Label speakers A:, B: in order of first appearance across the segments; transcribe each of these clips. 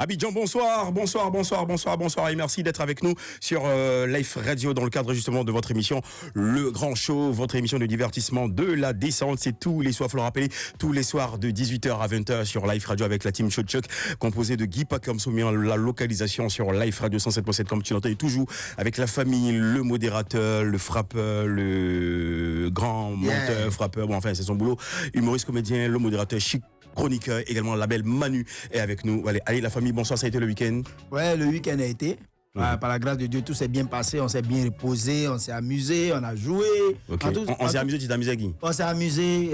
A: Abidjan, bonsoir et merci d'être avec nous sur Life Radio dans le cadre justement de votre émission Le Grand Show, votre émission de divertissement de la descente. C'est tous les soirs, faut le rappeler, tous les soirs de 18h à 20h sur Life Radio avec la team Chuck composée de Guy Pacom Soumian, la localisation sur Life Radio 107.7 comme tu l'entends, et toujours avec la famille, le modérateur, le frappeur, le grand monteur, frappeur, bon enfin c'est son boulot, humoriste, comédien, le modérateur chic, chroniqueur, également la belle Manu est avec nous. Allez la famille, bonsoir, ça a été le week-end?
B: Ouais, le week-end a été. Par la grâce de Dieu, tout s'est bien passé, on s'est bien reposé, on s'est amusé, on a joué.
A: Okay. On s'est amusé, tu t'es amusé avec qui?
B: On s'est amusé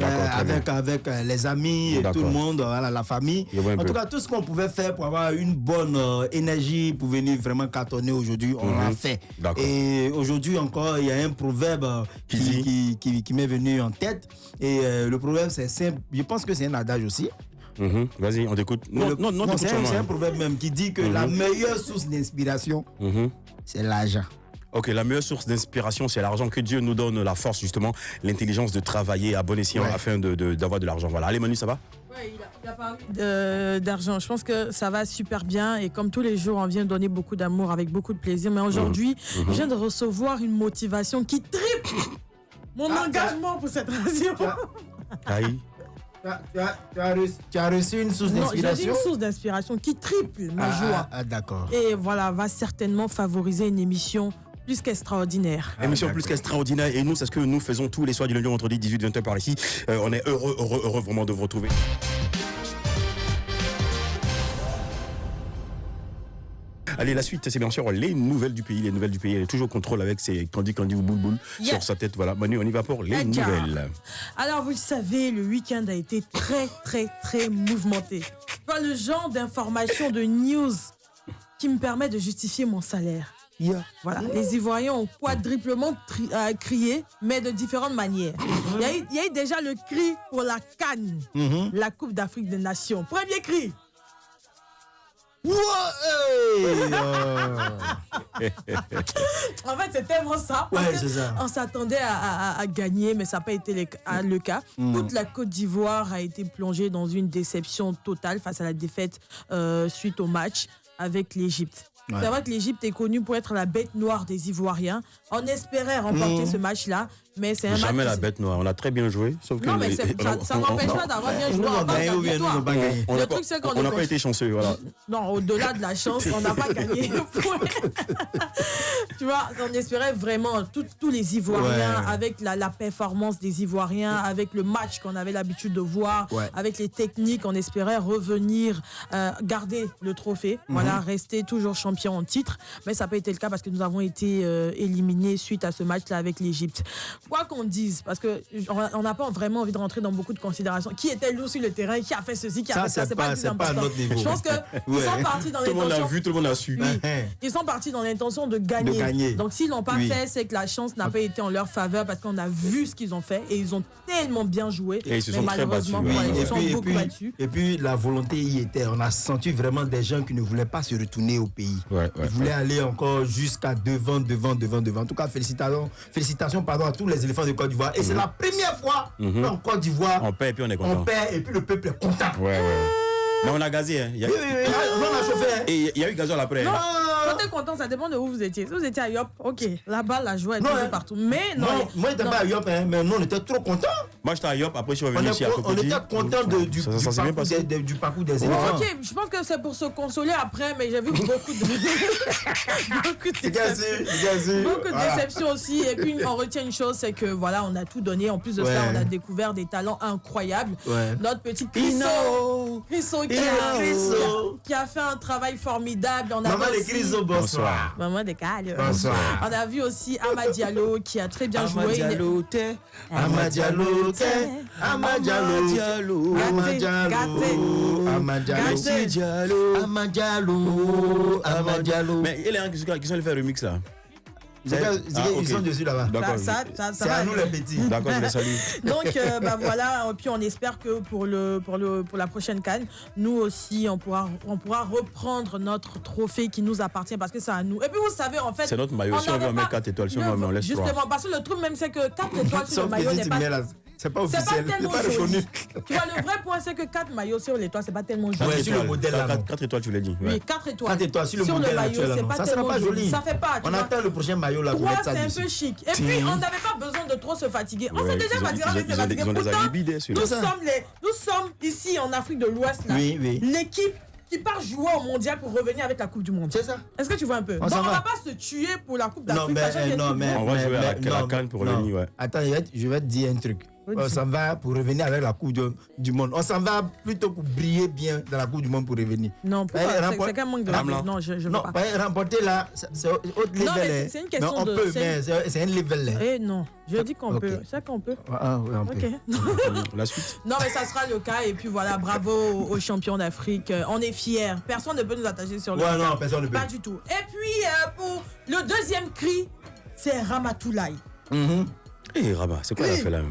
B: avec les amis et tout le monde, voilà, la famille. En tout cas, tout ce qu'on pouvait faire pour avoir une bonne énergie, pour venir vraiment cartonner aujourd'hui, on l'a fait. Et aujourd'hui encore, il y a un proverbe qui m'est venu en tête. Et le proverbe, c'est simple. Je pense que c'est un adage aussi.
A: Vas-y, on t'écoute. Non,
B: c'est un proverbe même qui dit que la meilleure source d'inspiration, c'est l'argent.
A: Ok, la meilleure source d'inspiration, c'est l'argent. Que Dieu nous donne la force, justement, l'intelligence de travailler à bon escient afin d'avoir de l'argent. Voilà. Allez, Manu, ça va?
C: Oui, il a parlé d'argent. Je pense que ça va super bien. Et comme tous les jours, on vient donner beaucoup d'amour avec beaucoup de plaisir. Mais aujourd'hui, je viens de recevoir une motivation qui triple mon engagement pour cette radio.
A: Aïe.
B: Tu as reçu une source d'inspiration?
C: Non, j'ai une source d'inspiration qui triple ma joie.
B: D'accord.
C: Et voilà, va certainement favoriser une émission plus qu'extraordinaire.
A: Émission plus qu'extraordinaire. Et nous, c'est ce que nous faisons tous les soirs du lundi au vendredi, 18-20h par ici. On est heureux vraiment de vous retrouver. Allez, la suite, c'est bien sûr les nouvelles du pays. Les nouvelles du pays, elle est toujours au contrôle avec ses candy ou boule sur sa tête. Voilà, Manu, on y va pour les nouvelles.
C: Alors, vous le savez, le week-end a été très mouvementé. Pas le genre d'information, de news qui me permet de justifier mon salaire. Voilà, les Ivoiriens ont quadruplement crié, mais de différentes manières. Il y a eu déjà le cri pour la CAN, la Coupe d'Afrique des Nations. Premier cri. En fait, c'est tellement ça. On s'attendait à gagner, mais ça n'a pas été le cas. Toute la Côte d'Ivoire a été plongée dans une déception totale face à la défaite suite au match avec l'Égypte. C'est vrai que l'Égypte est connue pour être la bête noire des Ivoiriens. On espérait remporter ce match-là, mais c'est un match...
A: Jamais la bête noire. On a très bien joué. Sauf
C: non, mais ça n'empêche pas d'avoir bien joué. Le truc, c'est qu'on
A: n'a pas été chanceux. Voilà.
C: Non, au-delà de la chance, on n'a pas gagné. Tu vois, on espérait vraiment tous les Ivoiriens, avec la performance des Ivoiriens, avec le match qu'on avait l'habitude de voir, avec les techniques, on espérait revenir, garder le trophée, voilà, rester toujours champion en titre, mais ça n'a pas été le cas parce que nous avons été éliminés suite à ce match-là avec l'Égypte. Quoi qu'on dise, parce qu'on n'a pas vraiment envie de rentrer dans beaucoup de considérations. Qui était lourd sur le terrain, qui a fait ceci, qui a fait ça, c'est pas
B: à notre niveau.
C: Je pense qu'ils sont partis dans l'intention...
A: Tout le monde l'a vu, tout le monde l'a su.
C: Ils sont partis dans l'intention de gagner. Donc s'ils l'ont pas fait, c'est que la chance n'a pas été en leur faveur parce qu'on a vu ce qu'ils ont fait et ils ont tellement bien joué.
A: Et ils se sont très battus.
C: Ils sont beaucoup battus.
B: Et puis la volonté y était. On a senti vraiment des gens qui ne voulaient pas se retourner au pays. Ils voulaient aller encore jusqu'à devant. En tout cas, félicitations à tous les éléphants de Côte d'Ivoire. Et c'est la première fois en Côte d'Ivoire.
A: On perd et puis on est content.
B: On perd et puis le peuple est content.
A: Mais on a gazé. Hein.
B: Oui, on a chauffé.
A: Et il y a eu gazole après.
C: Non, quand t'es content, ça dépend de où vous étiez. Si vous étiez à Yop, ok, là-bas, la joie est partout. Mais non.
B: Moi, j'étais pas à Yop, mais nous, on était trop contents.
A: Moi, j'étais à Yop, après, je suis revenu ici à Cocody.
B: On était contents du parcours des éléphants.
C: Ok, je pense que c'est pour se consoler après, mais j'ai vu beaucoup de déceptions aussi. Et puis, on retient une chose, c'est que voilà, on a tout donné. En plus de ça, on a découvert des talents incroyables. Notre petite Crisso qui a fait un travail formidable.
B: Maman de Crisso, bonsoir.
C: Maman de Calio.
B: Bonsoir.
C: On a vu aussi Ama Diallo qui a très bien joué.
A: Mais il y a des gens qui sont allés faire le remix là.
B: Ils sont dessus là-bas. C'est à nous les petits.
A: D'accord, je les salue.
C: Donc voilà, puis on espère que pour la prochaine CAN, nous aussi on pourra reprendre notre trophée qui nous appartient parce que c'est à nous. Et puis vous savez en fait,
A: c'est notre maillot. Si on veut mettre 4 étoiles, si on laisse 3.
C: Justement, parce que le truc même c'est que 4 étoiles sur le maillot n'est pas.
B: C'est pas officiel.
C: C'est pas joli. Tu vois, le vrai point, c'est que 4 maillots sur l'étoile, c'est pas tellement joli.
A: Ouais, sur le modèle là. 4 étoiles, tu l'as dit.
C: Oui, 4 étoiles.
B: 4 étoiles sur le modèle
C: maillot, c'est pas tellement joli. Ça fait pas.
B: On attend le prochain maillot là.
C: 3, c'est un peu chic. Et puis, on n'avait pas besoin de trop se fatiguer. On s'est déjà fatigué avec se fatiguer. Pourtant, nous sommes ici en Afrique de l'Ouest, l'équipe qui part jouer au mondial pour revenir avec la Coupe du Monde.
B: C'est ça.
C: Est-ce que tu vois un peu? Donc on va pas se tuer pour la Coupe d'Afrique.
A: On va jouer avec la CAN pour revenir, ouais.
B: Attends, je vais te dire un truc. On s'en va pour revenir avec la Coupe du Monde. On s'en va plutôt pour briller bien dans la Coupe du Monde pour revenir.
C: Non, c'est qu'un manque de respect. Non, je veux pas.
B: Remporter là, c'est autre level. Non, mais
C: c'est une question
B: on peut, mais c'est un level.
C: Eh non, je dis qu'on peut. C'est qu'on peut.
B: Ah oui, on peut.
A: La suite.
C: Non, mais ça sera le cas. Et puis voilà, bravo aux champions d'Afrique. On est fiers. Personne ne peut nous attacher sur le
B: non, personne ne peut.
C: Pas du tout. Et puis, pour le deuxième cri, c'est Ramatoulaye.
A: Eh, Rama, c'est quoi la fait là?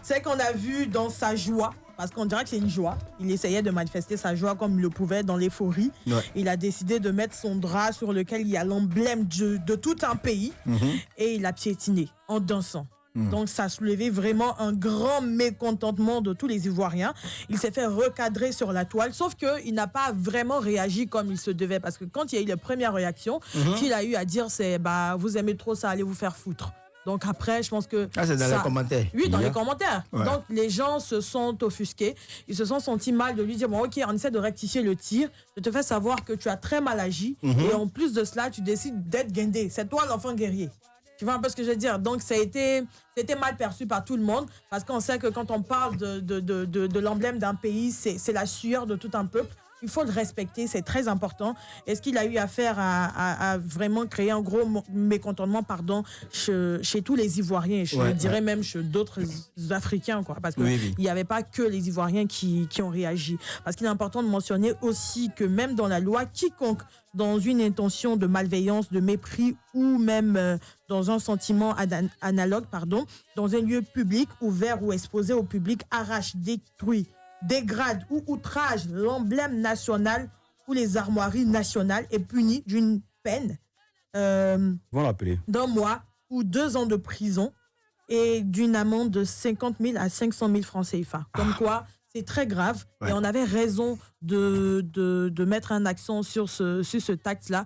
C: C'est qu'on a vu dans sa joie, parce qu'on dirait que c'est une joie. Il essayait de manifester sa joie comme il le pouvait dans l'euphorie. Ouais. Il a décidé de mettre son drap sur lequel il y a l'emblème de tout un pays et il a piétiné en dansant. Donc ça a soulevé vraiment un grand mécontentement de tous les Ivoiriens. Il s'est fait recadrer sur la toile, sauf qu'il n'a pas vraiment réagi comme il se devait. Parce que quand il y a eu les premières réactions, qu'il a eu à dire c'est vous aimez trop ça, allez vous faire foutre. Donc après, je pense que...
B: c'est dans les commentaires.
C: Oui, dans les commentaires. Ouais. Donc les gens se sont offusqués. Ils se sont sentis mal de lui dire, bon ok, on essaie de rectifier le tir. Je te fais savoir que tu as très mal agi. Et en plus de cela, tu décides d'être guindé. C'est toi l'enfant guerrier. Tu vois un peu ce que je veux dire? Donc, ça a été mal perçu par tout le monde parce qu'on sait que quand on parle de l'emblème d'un pays, c'est la sueur de tout un peuple. Il faut le respecter, c'est très important. Et ce qu'il a eu à faire a vraiment créé un gros mécontentement chez tous les Ivoiriens. Je dirais même chez d'autres Africains, quoi, parce qu'il n'y avait pas que les Ivoiriens qui ont réagi. Parce qu'il est important de mentionner aussi que même dans la loi, quiconque dans une intention de malveillance, de mépris ou même dans un sentiment analogue, dans un lieu public, ouvert ou exposé au public, arrache, détruit, dégrade ou outrage l'emblème national ou les armoiries nationales est puni d'une peine d'un mois ou 2 ans de prison et d'une amende de 50 000 à 500 000 francs CFA. Comme quoi, c'est très grave et on avait raison de mettre un accent sur ce tact-là.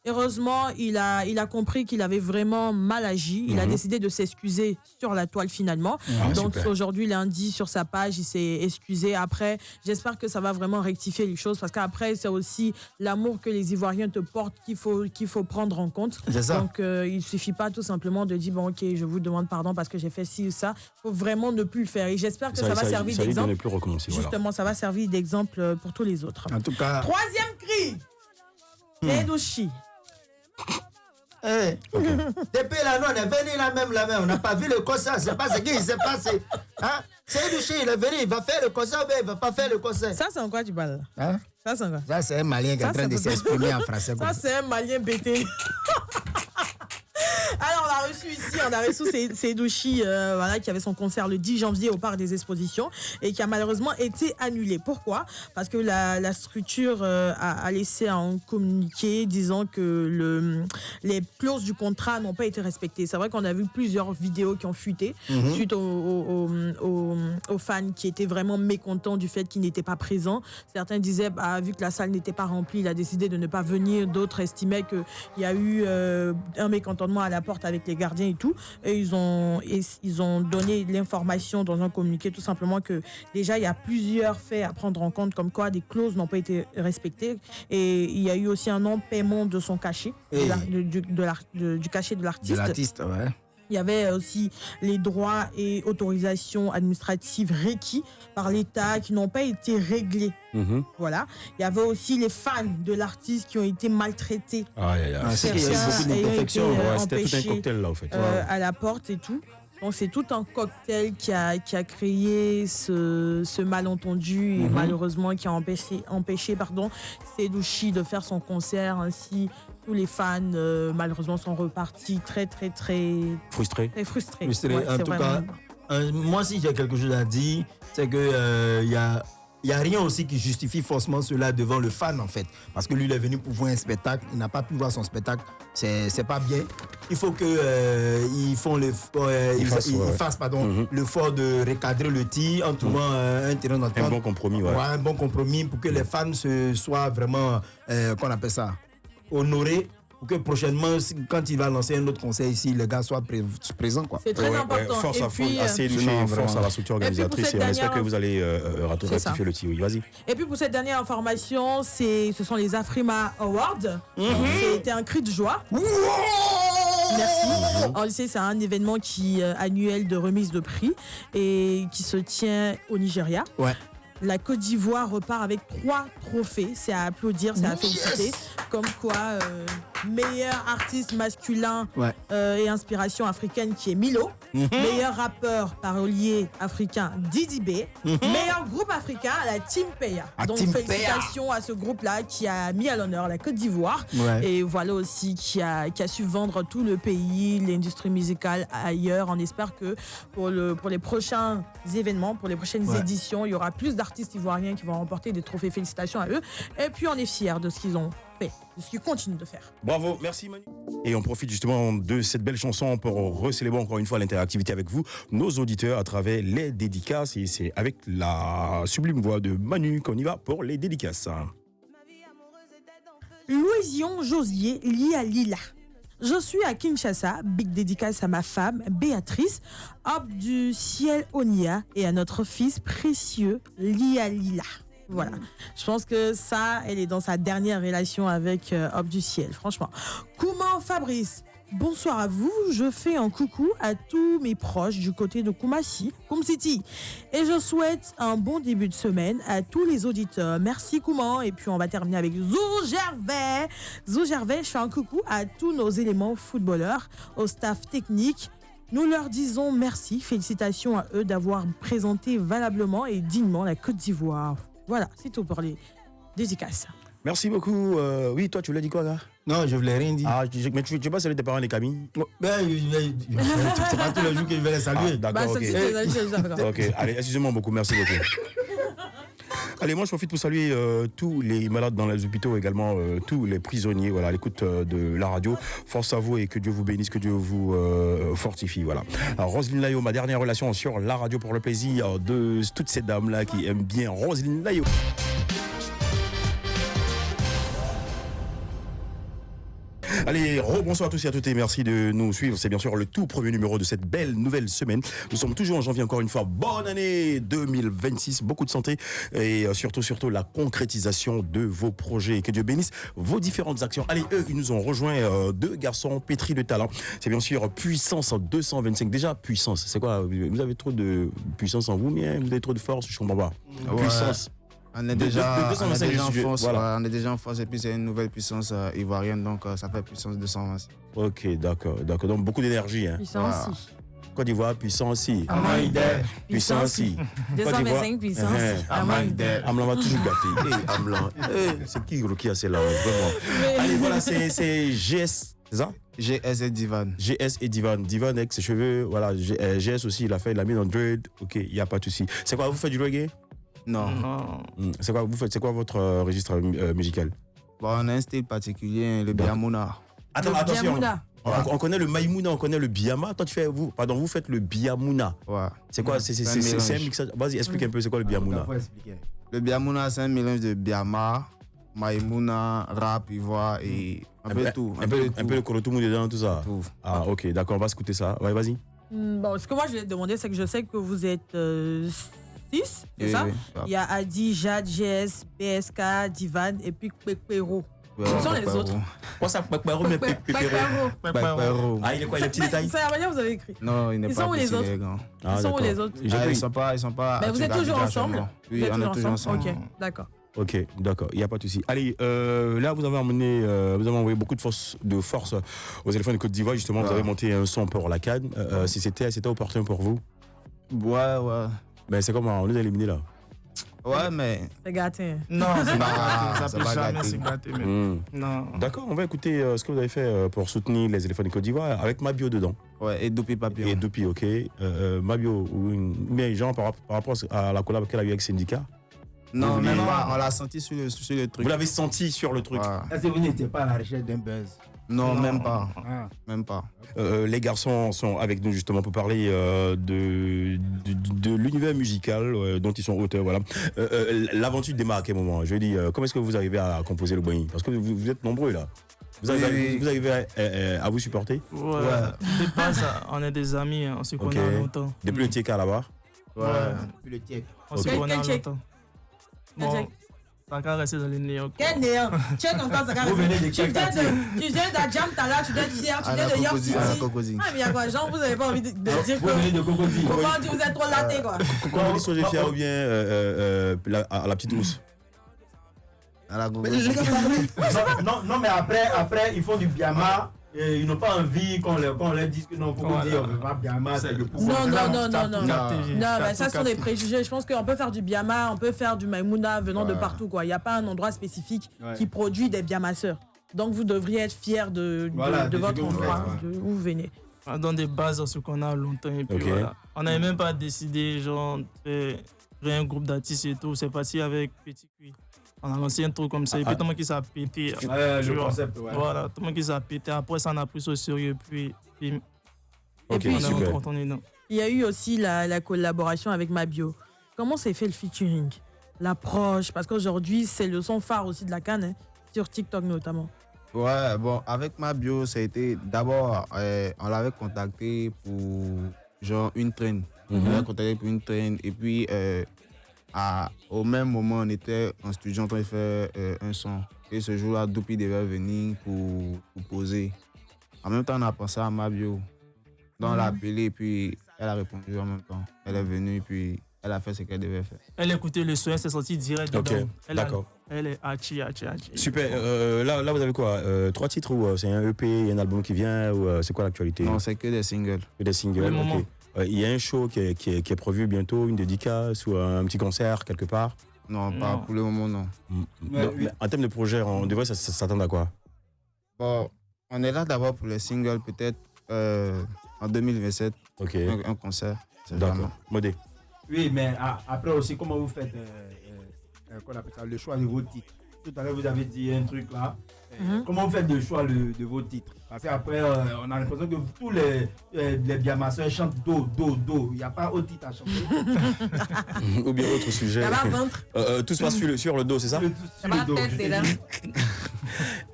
C: Heureusement, il a compris qu'il avait vraiment mal agi. Il a décidé de s'excuser sur la toile finalement. Donc aujourd'hui, lundi, sur sa page, il s'est excusé. Après, j'espère que ça va vraiment rectifier les choses parce qu'après, c'est aussi l'amour que les Ivoiriens te portent qu'il faut prendre en compte. Donc il suffit pas tout simplement de dire bon ok, je vous demande pardon parce que j'ai fait ci ou ça. Il faut vraiment ne plus le faire. Et j'espère que ça va servir d'exemple. Justement, ça va servir d'exemple pour tous les autres.
B: En tout cas.
C: 3e cri. Seydouchi.
B: Depuis là, nous, on est venu là-même. On n'a pas vu le concert. C'est pas ce qui s'est passé. Seydouchi, il est venu, il va faire le concert, mais il ne va pas faire le concert.
C: Ça, c'est en quoi tu parles?
B: Ça, c'est quoi? Ça, c'est un Malien qui est en train de s'exprimer en français.
C: Ça, c'est un Malien bêté. Alors, on a reçu Seydouchi, qui avait son concert le 10 janvier au Parc des Expositions et qui a malheureusement été annulé. Pourquoi? Parce que la structure a laissé un communiqué disant que les clauses du contrat n'ont pas été respectées. C'est vrai qu'on a vu plusieurs vidéos qui ont fuité suite aux fans qui étaient vraiment mécontents du fait qu'ils n'étaient pas présents. Certains disaient, vu que la salle n'était pas remplie, il a décidé de ne pas venir. D'autres estimaient qu'il y a eu un mécontentement à la porte avec les gardiens et tout. Et ils ont donné l'information dans un communiqué tout simplement que déjà il y a plusieurs faits à prendre en compte comme quoi des clauses n'ont pas été respectées et il y a eu aussi un non-paiement de son cachet, du cachet de l'artiste.
B: De l'artiste, ouais.
C: Il y avait aussi les droits et autorisations administratives requis par l'État qui n'ont pas été réglés. Voilà. Il y avait aussi les fans de l'artiste qui ont été maltraités.
B: Certains ayant été
C: empêchés à la porte et tout. Donc c'est tout un cocktail qui a créé ce malentendu et malheureusement qui a empêché Seydouchi de faire son concert. Ainsi, tous les fans malheureusement sont repartis très frustrés.
B: En tout cas, moi si j'ai quelque chose à dire, c'est que il y a rien aussi qui justifie forcément cela devant le fan en fait. Parce que lui il est venu pour voir un spectacle, il n'a pas pu voir son spectacle, c'est pas bien. il faut que ils fassent l'effort de recadrer le tir en trouvant un terrain d'entente.
A: Un bon compromis,
B: un bon compromis pour que les fans soient vraiment, qu'on appelle ça, honorés. Pour que prochainement, quand il va lancer un autre conseil ici, les gars soient présents.
C: C'est très important.
A: Force à la structure organisatrice et on espère que vous allez ratifier le tir. Oui, vas-y.
C: Et puis pour cette dernière information, ce sont les Afrima Awards. C'était un cri de joie. Merci. On le sait, c'est un événement annuel de remise de prix et qui se tient au Nigeria.
B: Ouais.
C: La Côte d'Ivoire repart avec 3 trophées. C'est à applaudir, c'est à féliciter. Comme quoi, meilleur artiste masculin et inspiration africaine qui est Milo. Meilleur rappeur parolier africain Didi B. Meilleur groupe africain la Team Peya. Donc félicitations à ce groupe-là qui a mis à l'honneur la Côte d'Ivoire. Et voilà aussi qui a su vendre tout le pays, l'industrie musicale ailleurs. On espère que pour les prochains événements, pour les prochaines éditions, il y aura plus d'artistes ivoiriens qui vont remporter des trophées. Félicitations à eux. Et puis on est fiers de ce qu'ils ont fait, de ce qu'ils continuent de faire.
A: Bravo, merci Manu. Et on profite justement de cette belle chanson pour recélébrer encore une fois l'interactivité avec vous, nos auditeurs, à travers les dédicaces. Et c'est avec la sublime voix de Manu qu'on y va pour les dédicaces.
C: Louision Josier, Lia Lila. Je suis à Kinshasa, big dédicace à ma femme, Béatrice, Hop du ciel Onia et à notre fils précieux, Lia Lila. Voilà, je pense que ça, elle est dans sa dernière relation avec Hop du ciel, franchement. Kouman Fabrice, bonsoir à vous, je fais un coucou à tous mes proches du côté de Koumassi, Koum City. Et je souhaite un bon début de semaine à tous les auditeurs. Merci Kouman. Et puis on va terminer avec Zou Gervais. Zou Gervais, je fais un coucou à tous nos éléments footballeurs, au staff technique. Nous leur disons merci, félicitations à eux d'avoir présenté valablement et dignement la Côte d'Ivoire. Voilà, c'est tout pour les dédicaces.
A: Merci beaucoup. Oui, toi, tu l'as dit quoi, là?
B: Non, je voulais rien dire.
A: Ah, mais tu veux pas saluer tes parents, les Camille?
B: C'est pas tous les jours que je vais les saluer.
A: D'accord, ok. Allez, excusez-moi beaucoup, merci beaucoup. Allez, moi je profite pour saluer tous les malades dans les hôpitaux, également tous les prisonniers, voilà, à l'écoute de la radio. Force à vous et que Dieu vous bénisse, que Dieu vous fortifie, voilà. Alors, Roselyne Layo, ma dernière relation sur la radio pour le plaisir de toutes ces dames-là qui aiment bien Roselyne Layo. Allez, rebonsoir à tous et à toutes et merci de nous suivre. C'est bien sûr le tout premier numéro de cette belle nouvelle semaine. Nous sommes toujours en janvier, encore une fois. Bonne année 2026, beaucoup de santé et surtout la concrétisation de vos projets. Que Dieu bénisse vos différentes actions. Allez, eux, ils nous ont rejoint, 2 garçons pétris de talent. C'est bien sûr Puissance 225. Déjà, Puissance, c'est quoi? Vous avez trop de puissance en vous, mais vous avez trop de force, je comprends pas. Puissance.
D: On est déjà en force, voilà. On est déjà en force et puis c'est une nouvelle puissance ivoirienne, donc ça fait puissance 226.
A: Ok, d'accord. Donc beaucoup d'énergie. Hein.
C: Puissance
A: voilà. Côte d'Ivoire, puissance si.
C: Puissance si. 225 puissance.
A: Amlan va toujours gâter. Amlan. C'est qui a celle-là, vraiment. Allez, voilà, c'est GS, c'est ça?
D: GS et Divan.
A: GS et Divan. Divan avec ses cheveux, voilà. GS aussi, il a mis dans dread. Ok, il n'y a pas de souci. C'est quoi, vous faites du reggae?
D: Non.
A: C'est quoi vous faites? C'est quoi votre registre musical?
D: Bon, on a un style particulier, le Biamouna.
A: Attention. On connaît le Maïmouna, on connaît le Biama. Toi, vous faites le Biamouna.
D: Ouais.
A: C'est quoi? C'est un mixage. Vas-y, explique un peu, c'est quoi le Biamouna?
D: Le Biamouna, c'est un mélange de Biama, Maïmouna, rap, ivoire et un peu tout.
A: Un peu le Korotoumou dedans, tout ça.
D: Tout.
A: Ah, ok, d'accord, on va écouter ça. Ouais, vas-y.
C: Bon, ce que moi je voulais te demander, c'est que je sais que vous êtes 6, c'est ça? Il y a Adi, Jade, GS, BSK, Divan et puis Pekpero. Quels sont les autres?
A: Quoi ça, Pekpero, mais Pekpero. Ah, il est quoi, les petits détails?
C: C'est la manière que vous avez écrit.
D: Non, il n'est pas.
C: Ils sont où les autres? Ils sont où les autres?
D: Ils sont pas.
C: Mais vous êtes toujours ensemble?
D: Oui, on est toujours ensemble.
C: Ok, d'accord.
A: Ok, d'accord, il n'y a pas de souci. Allez, là, vous avez envoyé beaucoup de force aux éléphants de Côte d'Ivoire. Justement, vous avez monté un son pour la CAN. Si c'était opportun pour vous?
D: Ouais.
A: Mais c'est comment? On les a éliminés là.
D: Ouais, mais.
C: C'est gâté.
D: Non, c'est pas gâté. Ça peut jamais se gâter.
A: Non. D'accord, on va écouter ce que vous avez fait pour soutenir les éléphants de Côte d'Ivoire avec Mabio dedans.
D: Ouais, et Dopi Papillon.
A: Et Dopi, ok. Mabio, mais genre par rapport à la collab qu'elle a eu avec Syndicat?
D: Non, même pas. On l'a senti sur le truc.
A: Vous l'avez senti sur le truc?
B: Est-ce que vous n'étiez pas à la recherche d'un buzz?
D: Non, même pas. Même pas.
A: Les garçons sont avec nous justement pour parler de l'univers musical dont ils sont auteurs. Voilà. L'aventure démarre à quel moment? Je dis, comment est-ce que vous arrivez à composer le Boeing? Parce que vous êtes nombreux là. Vous arrivez à vous supporter?
E: Ouais. De base, on est des amis, on se connaît longtemps.
A: Depuis le TIEC à là-bas?
B: Ouais. Depuis le TIEC.
E: On se connaît longtemps. Bon. Ça va rester dans les néons.
C: Quel néon? Check encore, ça va rester. Tu viens d'Adjam, t'as là, tu viens de Fier, tu viens de York City. Ah, mais il y a quoi, genre, vous n'avez pas envie de dire que. Vous venez de Cocody. Comment dire, vous êtes trop laté, quoi.
A: Comment on dit Soje Fier ou bien à la petite housse?
B: À la Cocody. Non, mais après, ils font du Biama. Et ils n'ont pas envie qu'on leur dise que non, Cocody, on ne veut pas Biama, c'est le pouvoir.
C: Non, mais ça sont des préjugés. Je pense qu'on peut faire du Biama, on peut faire du Maïmouna venant de partout, quoi. Il n'y a pas un endroit spécifique qui produit des Biamasseurs. Donc vous devriez être fiers de votre endroit, où vous venez.
E: Dans des bases, ce qu'on a longtemps. Et puis voilà. On n'avait même pas décidé, genre, de créer un groupe d'artistes et tout. C'est parti avec Petit Cuit. On a lancé un truc comme ça, et puis tout le monde qui s'est pété.
B: Le concept,
E: Voilà, tout le monde qui s'est pété. Après, ça, on a pris ça au sérieux, puis
C: et puis, il y a eu aussi la collaboration avec Mabio. Comment s'est fait le featuring? L'approche, parce qu'aujourd'hui, c'est le son phare aussi de la CAN, hein, sur TikTok notamment.
D: Ouais, bon, avec Mabio, ça a été d'abord, on l'avait contacté pour genre une traîne. On l'avait contacté pour une traîne, et puis au même moment, on était en studio en train de faire un son. Et ce jour-là, Doupi devait venir pour poser. En même temps, on a pensé à Mabio. Donc, on l'a appelé et puis elle a répondu en même temps. Elle est venue et puis elle a fait ce qu'elle devait faire.
E: Elle a écouté le son, elle s'est sortie direct dedans.
A: D'accord.
E: Elle est hachi.
A: Super. Là, vous avez quoi 3 titres ou c'est un EP, un album qui vient ou c'est quoi l'actualité?
D: Non, c'est que des singles.
A: Que des singles, ok. Il y a un show qui est prévu bientôt, une dédicace ou un petit concert quelque part?
D: Non, pas pour le moment, non.
A: Mais en termes de projet, on devrait s'attendre à quoi?
D: Bon, on est là d'abord pour les singles, peut-être en 2027.
A: Ok.
D: Un concert.
A: D'accord. Modé.
B: Oui, mais après aussi, comment vous faites le choix de vos titres? Tout à l'heure, vous avez dit un truc là. Comment vous faites le choix de vos titres? Parce qu'après, on a l'impression que tous les Biamasseurs chantent do. Il n'y a pas autre titre à chanter.
A: Ou bien autre sujet. Tout se passe sur le dos, c'est ça?
C: Sur le dos.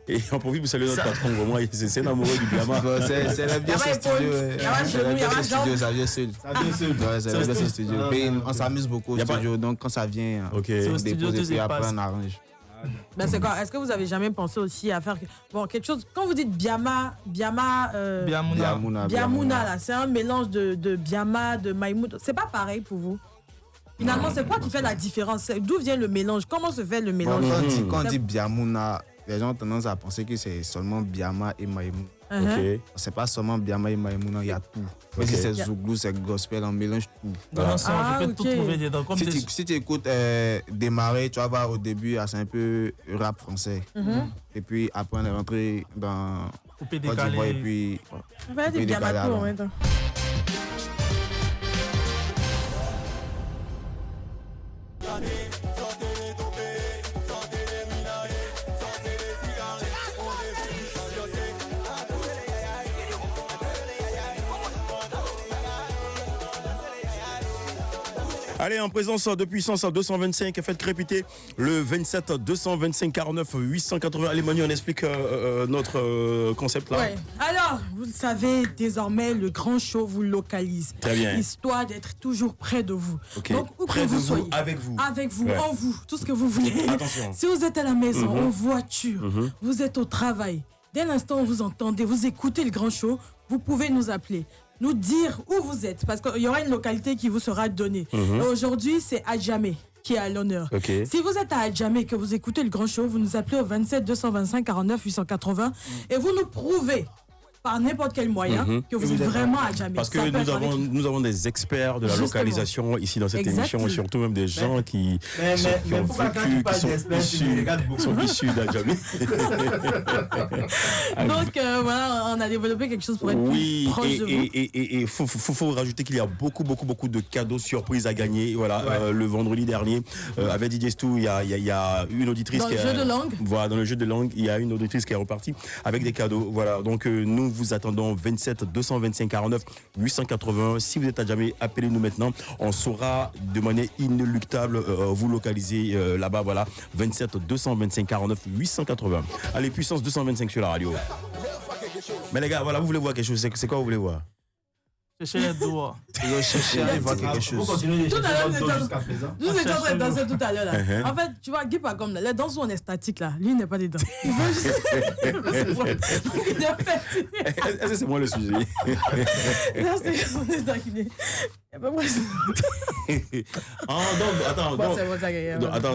A: Et on profite pour saluer notre patron. Moi, c'est un amoureux du Biama.
D: C'est la bien ce studio. Ça vient seul. C'est la bien ce studio. On s'amuse beaucoup au studio. Donc, quand ça vient, on dépose et après, on arrange.
C: Ben c'est quoi? Est-ce que vous avez jamais pensé aussi à faire quelque chose? Quand vous dites Biamuna là, c'est un mélange de Biama, de Maïmouna. C'est pas pareil pour vous? Finalement, c'est quoi qui fait la différence? D'où vient le mélange? Comment se fait le mélange?
D: Quand on dit Biamuna, les gens ont tendance à penser que c'est seulement Biama et Maïmouna. C'est pas seulement Biama et Maïmouna, il y a tout. Même si c'est Zouglou, c'est gospel, on mélange tout.
E: Dans l'ensemble, je peux tout trouver dedans.
D: Si tu écoutes Démarrer, tu vas voir au début, c'est un peu rap français. Et puis après, on est rentré dans
E: Côte d'Ivoire
D: et puis...
C: On va dire Biamato en même temps.
A: Allez, en présence de puissance 225, faites crépiter le 27 225 49 880. Allez, Manu, on explique notre concept là.
C: Ouais. Alors, vous le savez, désormais, le grand show vous localise.
A: Très bien.
C: Histoire d'être toujours près de vous.
A: Okay.
C: Donc, où
A: près
C: que
A: de
C: vous soyez.
A: Avec vous.
C: Avec vous, en vous, tout ce que vous voulez.
A: Attention.
C: Si vous êtes à la maison, en voiture, vous êtes au travail, dès l'instant où vous entendez, vous écoutez le grand show, vous pouvez nous appeler. Nous dire où vous êtes, parce qu'il y aura une localité qui vous sera donnée. Aujourd'hui, c'est Adjamé qui est à l'honneur. Si vous êtes à Adjamé et que vous écoutez le grand show, vous nous appelez au 27 225 49 880 et vous nous prouvez par n'importe quel moyen que vous êtes vraiment à Djamé.
A: Parce que nous avons des experts de la localisation ici dans cette émission, et surtout même des gens qui sont issus d'Adjamé.
C: Donc voilà, on a développé quelque chose pour être plus proche de vous.
A: Et faut rajouter qu'il y a beaucoup de cadeaux surprises à gagner. Voilà, le vendredi dernier, avec DJ Stu, il y a une auditrice
C: dans le jeu de langue.
A: Voilà, dans le jeu de langue, il y a une auditrice qui est repartie avec des cadeaux. Voilà, donc nous vous attendons 27 225 49 880. Si vous êtes à Djamé, appelez-nous maintenant. On saura de manière inéluctable vous localiser là-bas. Voilà, 27 225 49 880. Allez, puissance 225 sur la radio. Mais les gars, voilà, vous voulez voir quelque chose. C'est quoi vous voulez voir?
E: Chercher les doigts.
D: Je cherchais à voir quelque chose.
C: Tout à l'heure, nous étions en train de danser tout à l'heure là. En fait, tu vois, Guy pas comme là. Les danses où on est statique là, lui il n'est pas dedans. Il veut juste.
A: Est-ce que c'est moi le sujet?
C: Là, on est taquiné.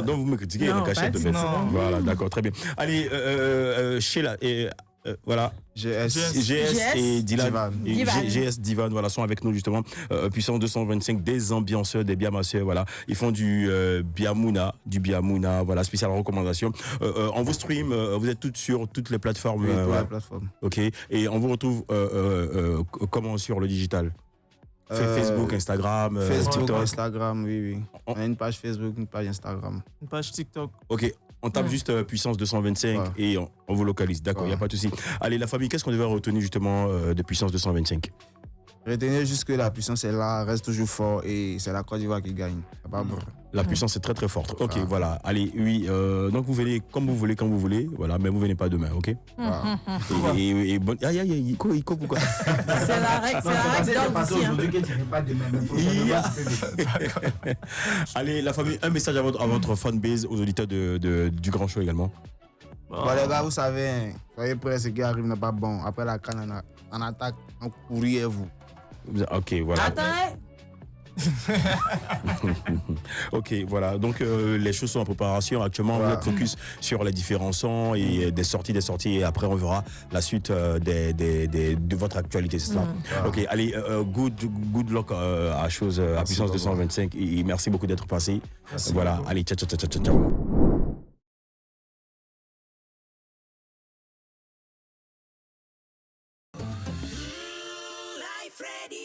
A: Donc, vous me critiquez la cachette de fait. Voilà, d'accord, très bien. Allez, Sheila et voilà. GS et Dylan. GS Divan, voilà, sont avec nous justement. Puissance 225, des ambianceurs, des biamasseurs, voilà. Ils font du biamouna, voilà, spéciale recommandation. On vous stream, vous êtes toutes sur toutes les plateformes.
D: Oui, toutes les plateformes.
A: Ok. Et on vous retrouve comment sur le digital? Facebook, Instagram, TikTok.
D: Instagram, oui. On a une page Facebook, une page Instagram.
E: Une page TikTok.
A: Ok. On tape juste puissance 225 et on vous localise. D'accord, il n'y a pas de souci. Allez, la famille, qu'est-ce qu'on devait retenir justement de puissance 225?
D: Retenez juste que la puissance est là, reste toujours fort et c'est la Côte d'Ivoire qui gagne.
A: La puissance est très très forte. Ok, voilà. Allez, oui. Donc vous venez comme vous voulez, quand vous voulez. Voilà, mais vous venez pas demain, ok? Et bon. Aïe, pourquoi?
C: C'est la règle,
A: Allez, la famille, un message à votre fanbase, aux auditeurs du Grand Show également.
D: Bon, les gars, vous savez, soyez prêts, ce qui arrive n'est pas bon. Après la canne, on attaque, on courrier vous.
A: Ok, voilà.
C: Attends.
A: Ok, voilà. Donc les choses sont en préparation. Actuellement, on focus sur les différents sons et des sorties. Et après, on verra la suite de votre actualité, c'est ça. Ok, allez, good luck à puissance 225 et merci beaucoup d'être passé. Voilà, allez, ciao.
F: Life ready.